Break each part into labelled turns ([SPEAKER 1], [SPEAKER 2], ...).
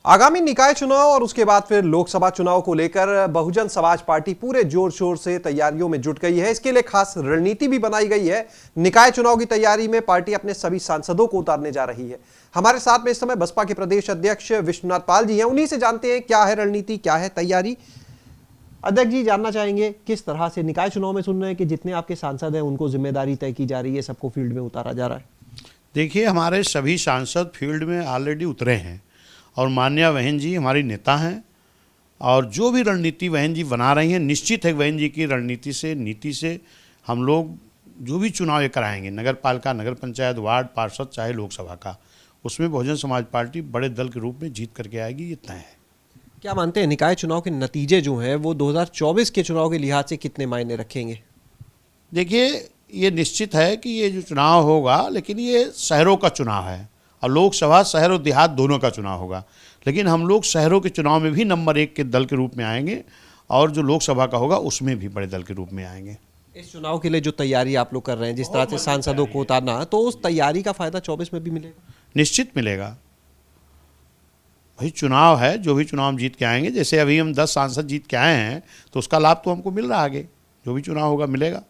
[SPEAKER 1] आगामी निकाय चुनाव और उसके बाद फिर लोकसभा चुनाव को लेकर बहुजन समाज पार्टी पूरे जोर शोर से तैयारियों में जुट गई है। इसके लिए खास रणनीति भी बनाई गई है। निकाय चुनाव की तैयारी में पार्टी अपने सभी सांसदों को उतारने जा रही है। हमारे साथ में इस समय बसपा के प्रदेश अध्यक्ष विश्वनाथ पाल जी हैं। उन्हीं से जानते हैं क्या है रणनीति, क्या है तैयारी। अध्यक्ष जी, जानना चाहेंगे किस तरह से निकाय चुनाव में सुन रहे हैं कि जितने आपके सांसद हैं उनको जिम्मेदारी तय की जा रही है, सबको फील्ड में उतारा जा रहा है।
[SPEAKER 2] देखिए, हमारे सभी सांसद फील्ड में ऑलरेडी उतरे हैं और माननीय बहन जी हमारी नेता हैं और जो भी रणनीति बहन जी बना रही हैं, निश्चित है बहन जी की रणनीति से, नीति से हम लोग जो भी चुनाव ये कराएंगे, नगर पालिका, नगर पंचायत, वार्ड, पार्षद, चाहे लोकसभा का, उसमें बहुजन समाज पार्टी बड़े दल के रूप में जीत करके आएगी, ये तय है।
[SPEAKER 1] क्या मानते हैं निकाय चुनाव के नतीजे जो हैं वो 2024 के चुनाव के लिहाज से कितने मायने रखेंगे?
[SPEAKER 2] देखिए, ये निश्चित है कि ये जो चुनाव होगा, लेकिन ये शहरों का चुनाव है और लोकसभा शहर और देहात दोनों का चुनाव होगा। लेकिन हम लोग शहरों के चुनाव में भी नंबर 1 के दल के रूप में आएंगे और जो लोकसभा का होगा उसमें भी बड़े दल के रूप में आएंगे।
[SPEAKER 1] इस चुनाव के लिए जो तैयारी आप लोग कर रहे हैं, जिस तरह से सांसदों को उतारना, तो उस तैयारी का फायदा 24 में भी मिलेगा?
[SPEAKER 2] निश्चित मिलेगा। भाई चुनाव है, जो भी चुनाव हम जीत के आएंगे, जैसे अभी हम 10 सांसद जीत के आए हैं तो उसका लाभ तो हमको मिल रहा है, आगे जो भी चुनाव होगा मिलेगा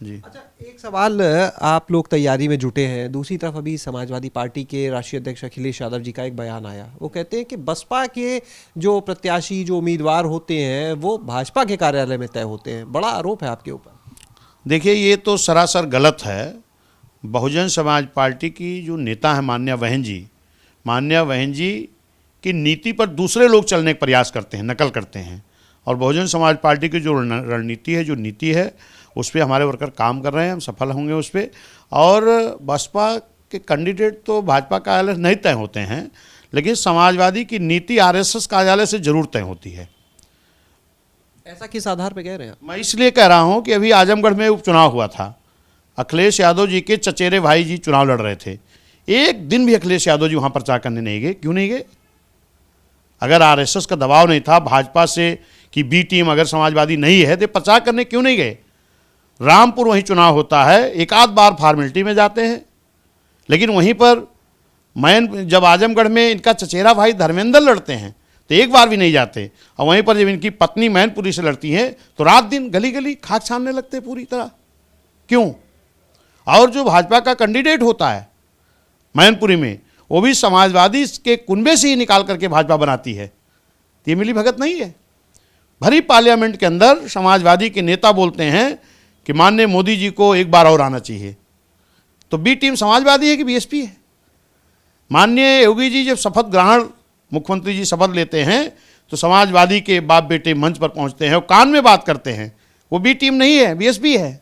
[SPEAKER 2] जी।
[SPEAKER 1] अच्छा, एक सवाल, आप लोग तैयारी में जुटे हैं, दूसरी तरफ अभी समाजवादी पार्टी के राष्ट्रीय अध्यक्ष अखिलेश यादव जी का एक बयान आया। वो कहते हैं कि बसपा के जो प्रत्याशी, जो उम्मीदवार होते हैं वो भाजपा के कार्यालय में तय होते हैं। बड़ा आरोप है आपके ऊपर।
[SPEAKER 2] देखिए, ये तो सरासर गलत है। बहुजन समाज पार्टी की जो नेता है माननीय बहन जी की नीति पर दूसरे लोग चलने का प्रयास करते हैं, नकल करते हैं। और बहुजन समाज पार्टी की जो रणनीति है, जो नीति है, उस पर हमारे वर्कर काम कर रहे हैं, हम सफल होंगे उस पर। और बसपा के कैंडिडेट तो भाजपा कार्यालय नहीं तय होते हैं, लेकिन समाजवादी की नीति आरएसएस कार्यालय से जरूर तय होती है।
[SPEAKER 1] ऐसा किस आधार पर कह रहे हैं?
[SPEAKER 2] मैं इसलिए कह रहा हूं कि अभी आजमगढ़ में उपचुनाव हुआ था। अखिलेश यादव जी के चचेरे भाई जी चुनाव लड़ रहे थे। एक दिन भी अखिलेश यादव जी वहाँ प्रचार करने नहीं गए। क्यों नहीं गए? अगर आरएसएस का दबाव नहीं था भाजपा से कि बी टीम अगर समाजवादी नहीं है तो प्रचार करने क्यों नहीं गए? रामपुर वहीं चुनाव होता है, एक आध बार फॉर्मेलिटी में जाते हैं, लेकिन वहीं पर जब आजमगढ़ में इनका चचेरा भाई धर्मेंद्र लड़ते हैं तो एक बार भी नहीं जाते। और वहीं पर जब इनकी पत्नी मैनपुरी से लड़ती हैं तो रात दिन गली गली खाक छानने लगते पूरी तरह। क्यों? और जो भाजपा का कैंडिडेट होता है मैनपुरी में, वो भी समाजवादी के कुनबे से ही निकाल करके भाजपा बनाती है। तो ये मिली भगत नहीं है। भरी पार्लियामेंट के अंदर समाजवादी के नेता बोलते हैं कि माननीय मोदी जी को एक बार और आना चाहिए। तो बी टीम समाजवादी है कि बीएसपी है? माननीय योगी जी जब शपथ ग्रहण, मुख्यमंत्री जी शपथ लेते हैं तो समाजवादी के बाप बेटे मंच पर पहुंचते हैं और कान में बात करते हैं। वो बी टीम नहीं है, बीएसपी है।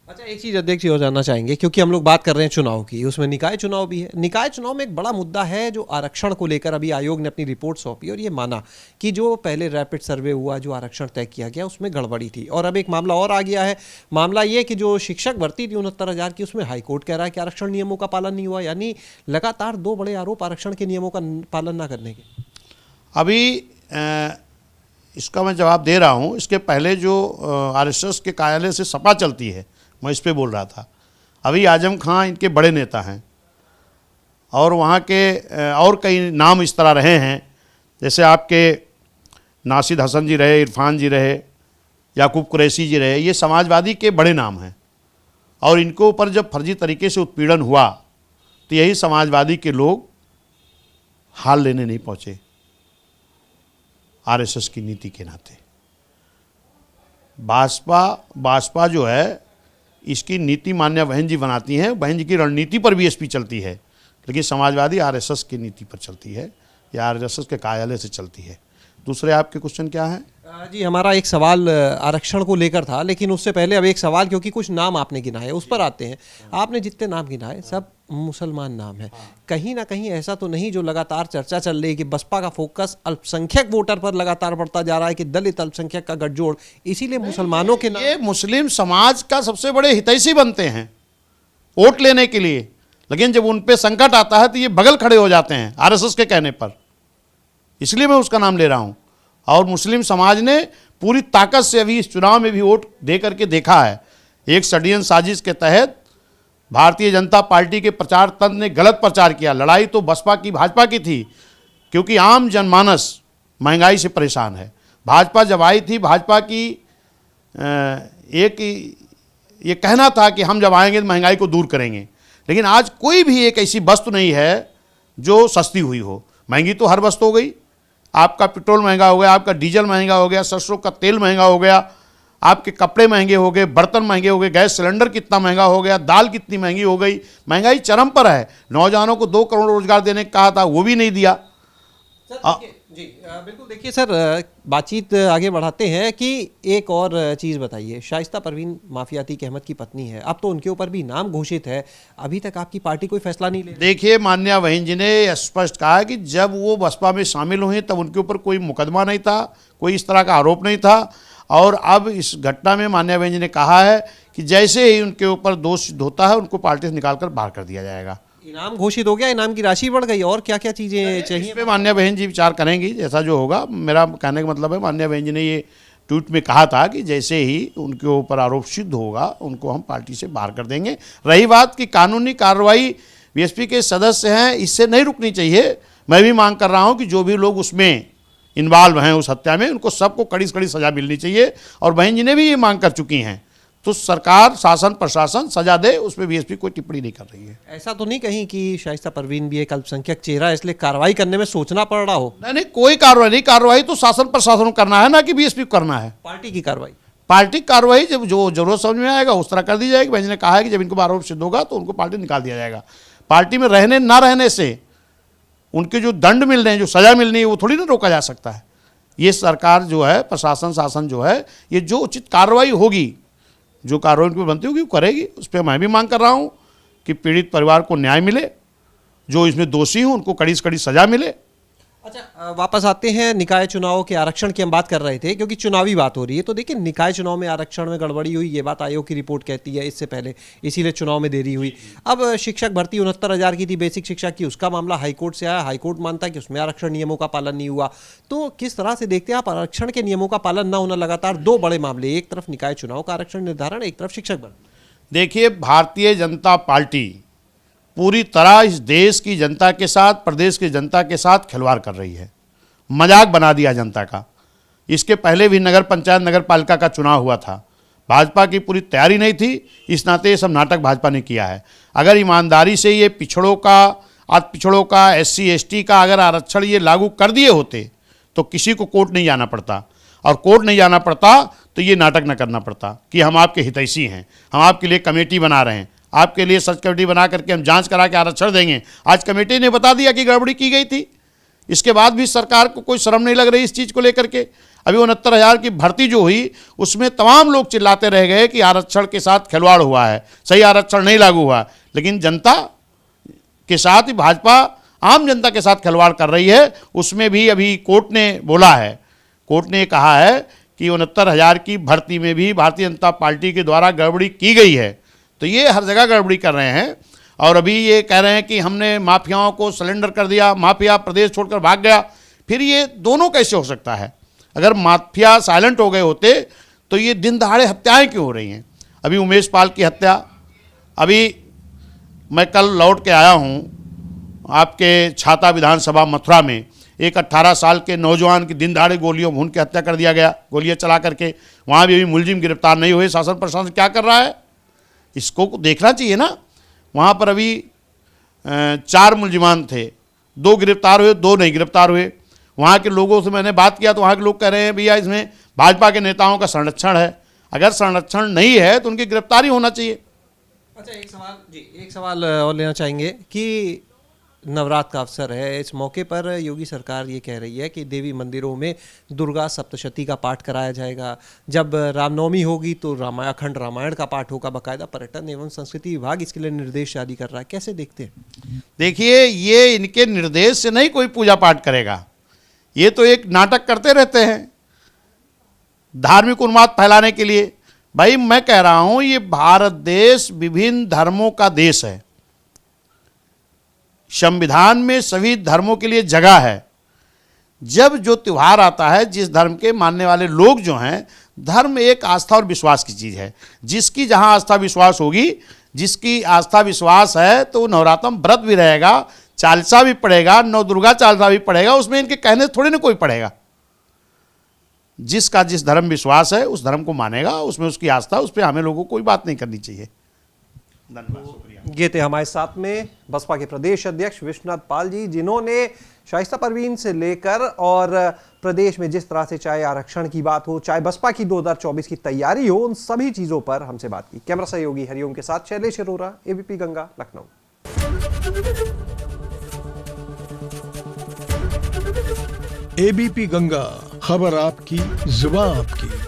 [SPEAKER 1] अच्छा, एक चीज अध्यक्ष जी और जानना चाहेंगे, क्योंकि हम लोग बात कर रहे हैं चुनाव की, उसमें निकाय चुनाव भी है। निकाय चुनाव में एक बड़ा मुद्दा है जो आरक्षण को लेकर अभी आयोग ने अपनी रिपोर्ट सौंपी और ये माना कि जो पहले रैपिड सर्वे हुआ, जो आरक्षण तय किया गया, उसमें गड़बड़ी थी। और अब एक मामला और आ गया है। मामला ये कि जो शिक्षक भर्ती थी 69,000 की, उसमें हाईकोर्ट कह रहा है कि आरक्षण नियमों का पालन नहीं हुआ। यानी लगातार 2 बड़े आरोप आरक्षण के नियमों का पालन न करने के।
[SPEAKER 2] अभी इसका मैं जवाब दे रहा हूँ। इसके पहले जो आरएसएस के कार्यालय से सपा चलती है, मैं इस पे बोल रहा था। अभी आजम खां इनके बड़े नेता हैं और वहाँ के और कई नाम इस तरह रहे हैं, जैसे आपके नासिद हसन जी रहे, इरफान जी रहे, याकूब कुरैशी जी रहे। ये समाजवादी के बड़े नाम हैं और इनको ऊपर जब फर्जी तरीके से उत्पीड़न हुआ तो यही समाजवादी के लोग हाल लेने नहीं पहुँचे आरएसएस की नीति के नाते। भाजपा जो है, इसकी नीति मान्य बहन जी बनाती हैं। बहन जी की रणनीति पर बीएसपी चलती है, लेकिन समाजवादी आरएसएस की नीति पर चलती है या आरएसएस के कार्यालय से चलती है। दूसरे आपके क्वेश्चन क्या है?
[SPEAKER 1] जी, हमारा एक सवाल आरक्षण को लेकर था, लेकिन उससे पहले अब एक सवाल, क्योंकि कुछ नाम आपने गिनाए उस पर आते हैं। आपने जितने नाम गिनाए सब मुसलमान नाम है। कहीं ना कहीं ऐसा तो नहीं, जो लगातार चर्चा चल रही है कि बसपा का फोकस अल्पसंख्यक वोटर पर लगातार बढ़ता जा रहा है, कि दलित अल्पसंख्यक का गठजोड़, इसीलिए मुसलमानों के
[SPEAKER 2] ये मुस्लिम समाज का सबसे बड़े हितैषी बनते हैं वोट लेने के लिए, लेकिन जब उन पे संकट आता है तो ये बगल खड़े हो जाते हैं आरएसएस के कहने पर। इसलिए मैं उसका नाम ले रहा हूँ। और मुस्लिम समाज ने पूरी ताकत से अभी इस चुनाव में भी वोट दे करके देखा है। एक षड्यंत्र साजिश के तहत भारतीय जनता पार्टी के प्रचार तंत्र ने गलत प्रचार किया। लड़ाई तो बसपा की भाजपा की थी, क्योंकि आम जनमानस महंगाई से परेशान है। भाजपा जब आई थी, भाजपा की एक ये कहना था कि हम जब आएंगे तो महंगाई को दूर करेंगे, लेकिन आज कोई भी एक ऐसी वस्तु नहीं है जो सस्ती हुई हो। महंगी तो हर वस्तु हो गई। आपका पेट्रोल महंगा हो गया, आपका डीजल महंगा हो गया, सरसों का तेल महंगा हो गया, आपके कपड़े महंगे हो गए, बर्तन महंगे हो गए, गैस सिलेंडर कितना महंगा हो गया, दाल कितनी महंगी हो गई। महंगाई चरम पर है। नौजवानों को 2 करोड़ रोजगार देने को कहा था, वो भी नहीं दिया।
[SPEAKER 1] जी बिल्कुल। देखिए सर, बातचीत आगे बढ़ाते हैं कि एक और चीज़ बताइए। शाइस्ता परवीन माफिया अतीक अहमद की पत्नी है, अब तो उनके ऊपर भी नाम घोषित है, अभी तक आपकी पार्टी कोई फैसला नहीं ले रही।
[SPEAKER 2] देखिए, माननीय बहन जी ने स्पष्ट कहा कि जब वो बसपा में शामिल हुए तब उनके ऊपर कोई मुकदमा नहीं था, कोई इस तरह का आरोप नहीं था। और अब इस घटना में माननीय बहन जी ने कहा है कि जैसे ही उनके ऊपर दोष सिद्ध होता है, उनको पार्टी से निकालकर बाहर कर दिया जाएगा।
[SPEAKER 1] इनाम घोषित हो गया, इनाम की राशि बढ़ गई, और क्या क्या चीजें चाहिए
[SPEAKER 2] इस पे माननीय बहन जी विचार करेंगी, जैसा जो होगा। मेरा कहने का मतलब है, माननीय बहन जी ने ये ट्वीट में कहा था कि जैसे ही उनके ऊपर आरोप सिद्ध होगा, उनको हम पार्टी से बाहर कर देंगे। रही बात की कानूनी कार्रवाई, बीएसपी के सदस्य हैं, इससे नहीं रुकनी चाहिए। मैं भी मांग कर रहा हूँ कि जो भी लोग उसमें इन्वॉल्व हैं उस हत्या में, उनको सबको कड़ी से कड़ी सजा मिलनी चाहिए। और बहन जी ने भी ये मांग कर चुकी हैं, तो सरकार, शासन, प्रशासन सजा दे, उस पर बीएसपी कोई टिप्पणी नहीं कर रही है।
[SPEAKER 1] ऐसा तो नहीं कहीं कि शाइस्ता परवीन भी एक अल्पसंख्यक चेहरा है, इसलिए कार्रवाई करने में सोचना पड़ रहा हो?
[SPEAKER 2] नहीं, कोई कार्रवाई नहीं। कार्रवाई तो शासन प्रशासन को करना है, ना कि बीएसपी को करना है।
[SPEAKER 1] पार्टी की कार्रवाई,
[SPEAKER 2] पार्टी कार्रवाई जब जो जरूरत समझ में आएगा उस तरह कर दी जाएगी। बहन जी ने कहा है कि जब इनको आरोप सिद्ध होगा तो उनको पार्टी निकाल दिया जाएगा। पार्टी में रहने ना रहने से उनके जो दंड मिल रहे हैं, जो सजा मिलनी है, वो थोड़ी ना रोका जा सकता है। ये सरकार जो है, प्रशासन, शासन जो है, ये जो उचित कार्रवाई होगी, जो कार्रवाई उनकी बनती होगी वो करेगी। उस पर मैं भी मांग कर रहा हूँ कि पीड़ित परिवार को न्याय मिले, जो इसमें दोषी हों उनको कड़ी से कड़ी सजा मिले।
[SPEAKER 1] अच्छा, वापस आते हैं निकाय चुनाव के आरक्षण की हम बात कर रहे थे, क्योंकि चुनावी बात हो रही है। तो देखिए, निकाय चुनाव में आरक्षण में गड़बड़ी हुई, ये बात आयोग की रिपोर्ट कहती है इससे पहले, इसीलिए चुनाव में देरी हुई। अब शिक्षक भर्ती 69,000 की थी, बेसिक शिक्षा की, उसका मामला हाईकोर्ट से आया। हाईकोर्ट मानता है कि उसमें आरक्षण नियमों का पालन नहीं हुआ। तो किस तरह से देखते हैं आप आरक्षण के नियमों का पालन न होना? लगातार 2 बड़े मामले, एक तरफ निकाय चुनाव का आरक्षण निर्धारण, एक तरफ शिक्षक भर्ती।
[SPEAKER 2] देखिए, भारतीय जनता पार्टी पूरी तरह इस देश की जनता के साथ, प्रदेश की जनता के साथ खिलवाड़ कर रही है, मजाक बना दिया जनता का। इसके पहले भी नगर पंचायत, नगर पालिका का चुनाव हुआ था, भाजपा की पूरी तैयारी नहीं थी, इस नाते ये सब नाटक भाजपा ने किया है। अगर ईमानदारी से ये पिछड़ों का, SC ST का अगर आरक्षण ये लागू कर दिए होते तो किसी को कोर्ट नहीं जाना पड़ता, और कोर्ट नहीं जाना पड़ता तो ये नाटक न करना पड़ता कि हम आपके हितैषी हैं, हम आपके लिए कमेटी बना रहे हैं, आपके लिए सर्च कमेटी बना करके हम जांच करा के आरक्षण देंगे। आज कमेटी ने बता दिया कि गड़बड़ी की गई थी, इसके बाद भी सरकार को कोई शर्म नहीं लग रही इस चीज़ को लेकर के। अभी 69,000 की भर्ती जो हुई, उसमें तमाम लोग चिल्लाते रह गए कि आरक्षण के साथ खिलवाड़ हुआ है, सही आरक्षण नहीं लागू हुआ। लेकिन जनता के साथ ही भाजपा आम जनता के साथ खिलवाड़ कर रही है। उसमें भी अभी कोर्ट ने बोला है, कोर्ट ने कहा है कि 69,000 की भर्ती में भी भारतीय जनता पार्टी के द्वारा गड़बड़ी की गई है। तो ये हर जगह गड़बड़ी कर रहे हैं। और अभी ये कह रहे हैं कि हमने माफियाओं को सरेंडर कर दिया, माफिया प्रदेश छोड़कर भाग गया। फिर ये दोनों कैसे हो सकता है? अगर माफिया साइलेंट हो गए होते तो ये दिन दहाड़े हत्याएं क्यों हो रही हैं? अभी उमेश पाल की हत्या, अभी मैं कल लौट के आया हूँ आपके छाता विधानसभा मथुरा में, एक 18 साल के नौजवान की दिन दहाड़े गोलियों भून के हत्या कर दिया गया, गोलियाँ चला करके। वहाँ भी अभी मुलजिम गिरफ्तार नहीं हुए। शासन प्रशासन क्या कर रहा है, इसको देखना चाहिए ना। वहाँ पर अभी 4 मुलजिमान थे, 2 गिरफ्तार हुए, 2 नहीं गिरफ्तार हुए। वहाँ के लोगों से मैंने बात किया तो वहाँ के लोग कह रहे हैं भैया इसमें भाजपा के नेताओं का संरक्षण है। अगर संरक्षण नहीं है तो उनकी गिरफ्तारी होना चाहिए।
[SPEAKER 1] अच्छा, एक सवाल और लेना चाहेंगे कि नवरात्र का अवसर है, इस मौके पर योगी सरकार ये कह रही है कि देवी मंदिरों में दुर्गा सप्तशती का पाठ कराया जाएगा। जब रामनवमी होगी तो अखंड रामायण का पाठ होगा। बाकायदा पर्यटन एवं संस्कृति विभाग इसके लिए निर्देश जारी कर रहा है, कैसे देखते हैं?
[SPEAKER 2] देखिए, ये इनके निर्देश से नहीं कोई पूजा पाठ करेगा, ये तो एक नाटक करते रहते हैं धार्मिक उन्माद फैलाने के लिए। भाई मैं कह रहा हूं, ये भारत देश विभिन्न धर्मों का देश है। संविधान में सभी धर्मों के लिए जगह है। जब जो त्यौहार आता है, जिस धर्म के मानने वाले लोग जो हैं, धर्म एक आस्था और विश्वास की चीज़ है। जिसकी जहां आस्था विश्वास होगी, जिसकी आस्था विश्वास है तो नवरात्र में व्रत भी रहेगा, चालीसा भी पड़ेगा, नौ दुर्गा चालीसा भी पड़ेगा, उसमें इनके कहने से थोड़ी ना कोई पड़ेगा। जिसका जिस धर्म विश्वास है उस धर्म को मानेगा, उसमें उसकी आस्था, उस पर हमें लोगों को कोई बात नहीं करनी चाहिए। धन्यवाद, शुक्रिया।
[SPEAKER 1] ये थे हमारे साथ में बसपा के प्रदेश अध्यक्ष विश्वनाथ पाल जी, जिन्होंने शाइस्ता परवीन से लेकर और प्रदेश में जिस तरह से चाहे आरक्षण की बात हो, चाहे बसपा की 2024 की तैयारी हो, उन सभी चीजों पर हमसे बात की। कैमरा सहयोगी हरिओम के साथ शैलेश अरोरा, एबीपी गंगा, लखनऊ।
[SPEAKER 3] एबीपी गंगा, खबर आपकी, जुबान आपकी।